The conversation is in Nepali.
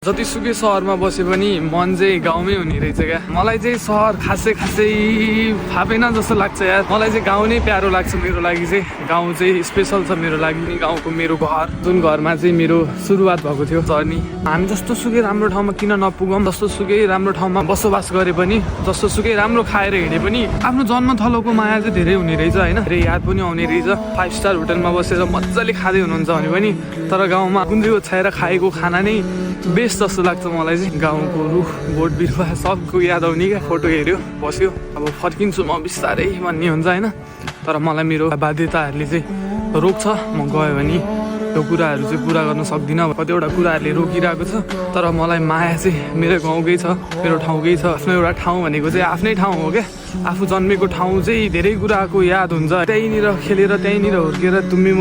जतिसुकै सहरमा बसे पनि मन चाहिँ गाउँमै हुने रहेछ क्या। मलाई चाहिँ सहर खासै फापेन जस्तो लाग्छ यार। मलाई चाहिँ गाउँ नै प्यारो लाग्छ। मेरो लागि चाहिँ गाउँ चाहिँ स्पेसल छ मेरो लागि। गाउँको मेरो घर जुन घरमा चाहिँ मेरो सुरुवात भएको थियो जर्नी। हामी जस्तो सुकै राम्रो ठाउँमा किन नपुगौँ, जस्तो सुकै राम्रो ठाउँमा बसोबास गरे पनि, जस्तो सुकै राम्रो खाएर हिँडे पनि आफ्नो जन्मथलोको माया चाहिँ धेरै हुने रहेछ होइन। धेरै याद पनि आउने रहेछ। 5 स्टार होटलमा बसेर मजाले खाँदै हुनुहुन्छ भने पनि तर गाउँमा गुन्द्री ओछ्याएर खाएको खाना नै बेस्ट जस्तो लाग्छ मलाई चाहिँ। गाउँको रुख बोट बिरुवा सबको याद आउने क्या। फोटो हेऱ्यो बस्यो, अब फर्किन्छु म बिस्तारै भन्ने हुन्छ होइन। तर मलाई मेरो बाध्यताहरूले चाहिँ रोक्छ। म गयो भने त्यो कुराहरू चाहिँ पुरा गर्न सक्दिनँ। कतिवटा कुराहरूले रोकिरहेको छ। तर मलाई माया चाहिँ मेरो गाउँकै छ, मेरो ठाउँकै छ। आफ्नो एउटा ठाउँ भनेको चाहिँ आफ्नै ठाउँ हो क्या। आफू जन्मेको ठाउँ चाहिँ धेरै कुराको याद हुन्छ। त्यहीँनिर खेलेर त्यहीँनिर हुर्केर तुम्बी